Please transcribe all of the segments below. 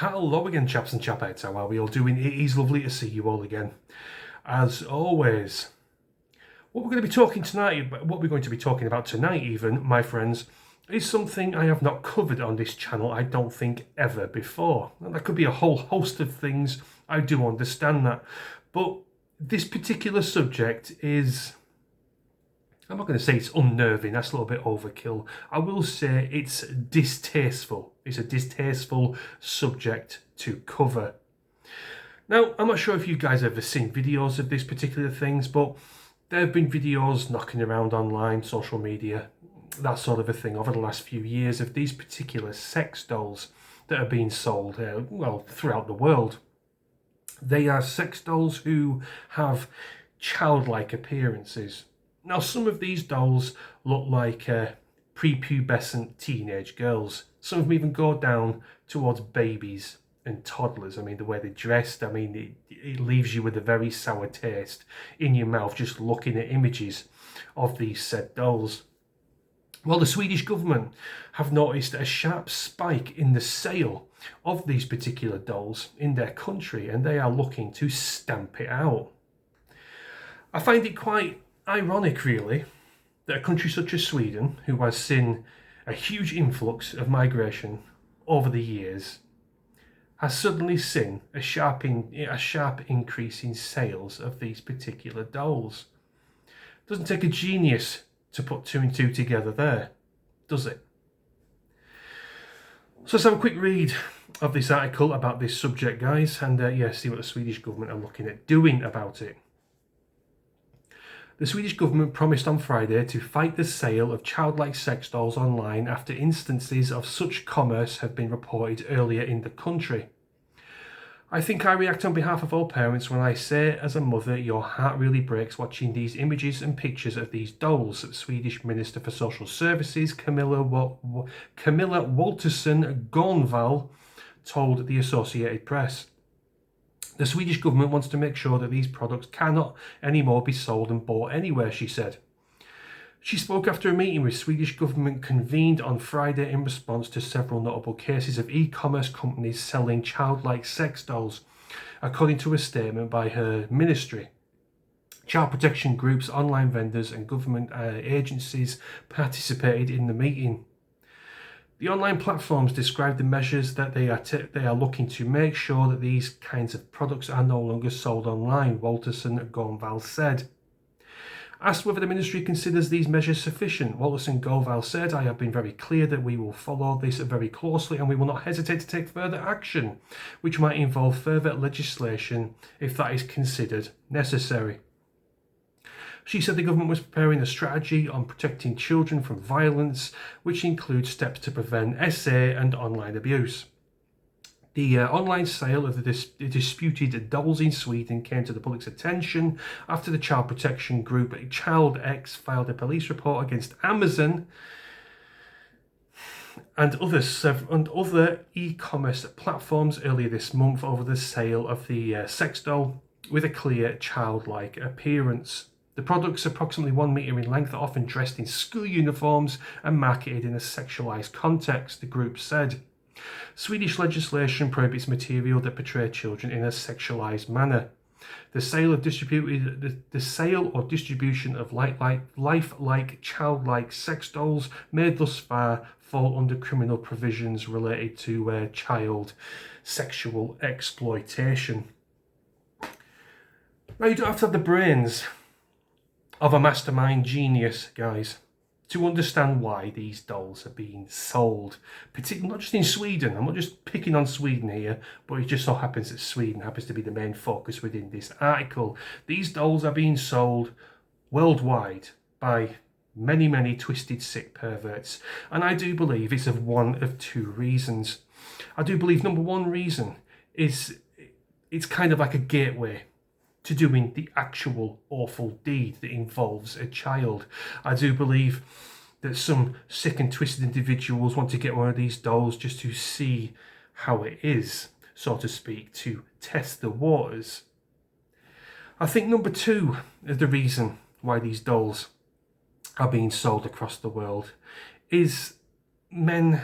Hello again, chaps and chapettes. How are we all doing? It is lovely to see you all again. As always, what we're going to be talking about tonight, even, my friends, is something I have not covered on this channel, I don't think, ever before. And that could be a whole host of things, I do understand that. But this particular subject is, I'm not going to say it's unnerving, that's a little bit overkill. I will say it's distasteful. It's a distasteful subject to cover. Now, I'm not sure if you guys have ever seen videos of these particular things, but there have been videos knocking around online, social media, that sort of a thing over the last few years of these particular sex dolls that are being sold, throughout the world. They are sex dolls who have childlike appearances. Now, some of these dolls look like prepubescent teenage girls. Some of them even go down towards babies and toddlers. I mean, the way they're dressed, I mean, it leaves you with a very sour taste in your mouth just looking at images of these said dolls. Well, the Swedish government have noticed a sharp spike in the sale of these particular dolls in their country, and they are looking to stamp it out. I find it quite ironic, really, that a country such as Sweden, who has seen a huge influx of migration over the years, has suddenly seen a sharp increase in sales of these particular dolls. It doesn't take a genius to put two and two together there, does it? So let's have a quick read of this article about this subject, guys, and see what the Swedish government are looking at doing about it. The Swedish government promised on Friday to fight the sale of childlike sex dolls online after instances of such commerce have been reported earlier in the country. I think I react on behalf of all parents when I say, as a mother, your heart really breaks watching these images and pictures of these dolls, Swedish Minister for Social Services Camilla Waltersson Gornvall told the Associated Press. The Swedish government wants to make sure that these products cannot anymore be sold and bought anywhere, she said. She spoke after a meeting with Swedish government convened on Friday in response to several notable cases of e-commerce companies selling childlike sex dolls, according to a statement by her ministry. Child protection groups, online vendors and government agencies participated in the meeting. The online platforms described the measures that they are looking to make sure that these kinds of products are no longer sold online, Waltersson Gornvall said. Asked whether the ministry considers these measures sufficient, Waltersson Gornvall said, I have been very clear that we will follow this very closely and we will not hesitate to take further action, which might involve further legislation if that is considered necessary. She said the government was preparing a strategy on protecting children from violence, which includes steps to prevent SA and online abuse. The online sale of the disputed dolls in Sweden came to the public's attention after the child protection group Child X filed a police report against Amazon and other e-commerce platforms earlier this month over the sale of the sex doll with a clear childlike appearance. The products, approximately 1 metre in length, are often dressed in school uniforms and marketed in a sexualised context, the group said. Swedish legislation prohibits material that portray children in a sexualised manner. The sale or distribution of lifelike childlike sex dolls may thus far fall under criminal provisions related to child sexual exploitation. Now, you don't have to have the brains of a mastermind genius, guys, to understand why these dolls are being sold, particularly not just in Sweden. I'm not just picking on Sweden here, but it just so happens that Sweden happens to be the main focus within this article. These dolls are being sold worldwide by many, many twisted, sick perverts, and I do believe it's of one of two reasons. I do believe number one reason is it's kind of like a gateway to doing the actual awful deed that involves a child. I do believe that some sick and twisted individuals want to get one of these dolls just to see how it is, so to speak, to test the waters. I think number two is the reason why these dolls are being sold across the world is men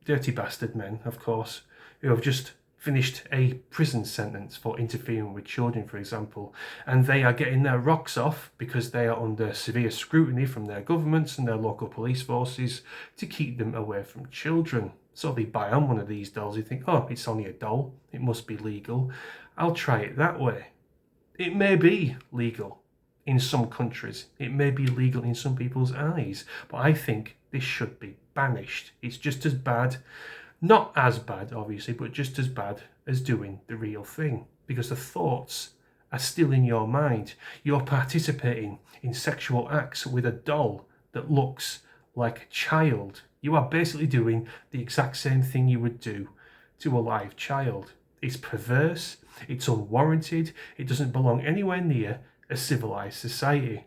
dirty bastard men, of course, who have just finished a prison sentence for interfering with children, for example, and they are getting their rocks off because they are under severe scrutiny from their governments and their local police forces to keep them away from children. So they buy on one of these dolls. You think, oh, it's only a doll, it must be legal. I'll try it that way. It may be legal in some countries. It may be legal in some people's eyes. But I think this should be banished. It's just as bad, not as bad, obviously, but just as bad as doing the real thing. Because the thoughts are still in your mind. You're participating in sexual acts with a doll that looks like a child. You are basically doing the exact same thing you would do to a live child. It's perverse, it's unwarranted, it doesn't belong anywhere near a civilized society.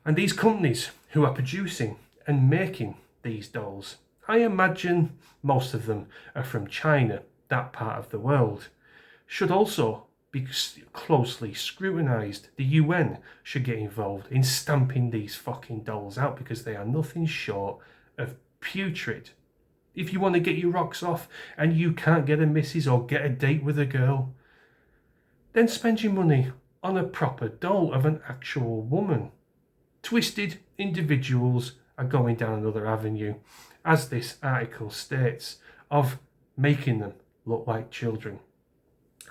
And these companies who are producing and making these dolls, I imagine most of them are from China, that part of the world, should also be closely scrutinised. The UN should get involved in stamping these fucking dolls out because they are nothing short of putrid. If you want to get your rocks off and you can't get a missus or get a date with a girl, then spend your money on a proper doll of an actual woman. Twisted individuals are going down another avenue, as this article states, of making them look like children.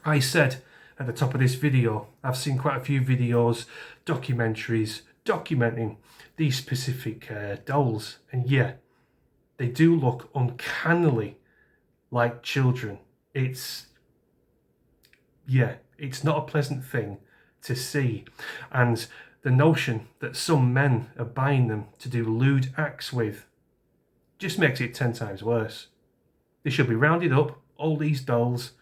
I said at the top of this video, I've seen quite a few videos, documentaries, documenting these specific dolls, and yeah, they do look uncannily like children. It's not a pleasant thing to see. And the notion that some men are buying them to do lewd acts with just makes it 10 times worse. They should be rounded up, all these dolls.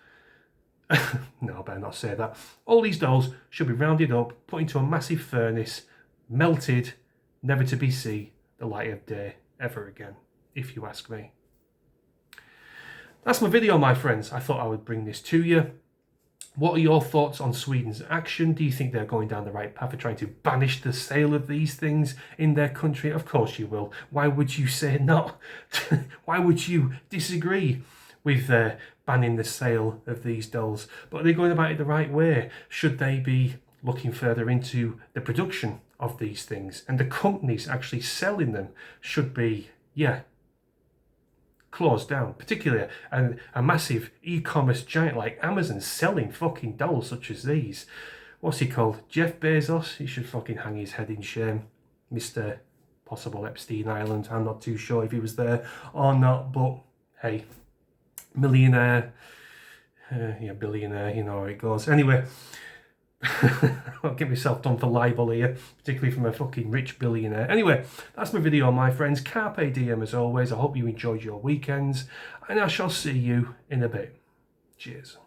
No, I better not say that. All these dolls should be rounded up, put into a massive furnace, melted, never to be seen the light of day ever again, if you ask me. That's my video, my friends. I thought I would bring this to you. What are your thoughts on Sweden's action? Do you think they're going down the right path of trying to banish the sale of these things in their country? Of course you will. Why would you say not? Why would you disagree with banning the sale of these dolls? But are they going about it the right way? Should they be looking further into the production of these things? And the companies actually selling them should be, closed down. Particularly a massive e-commerce giant like Amazon selling fucking dolls such as these. What's he called? Jeff Bezos? He should fucking hang his head in shame. Mr. Possible Epstein Island. I'm not too sure if he was there or not, but hey, millionaire, billionaire, you know how it goes. Anyway, I'll get myself done for libel here, particularly from a fucking rich billionaire. Anyway, that's my video, my friends. Carpe diem as always. I hope you enjoyed your weekends, and I shall see you in a bit. Cheers.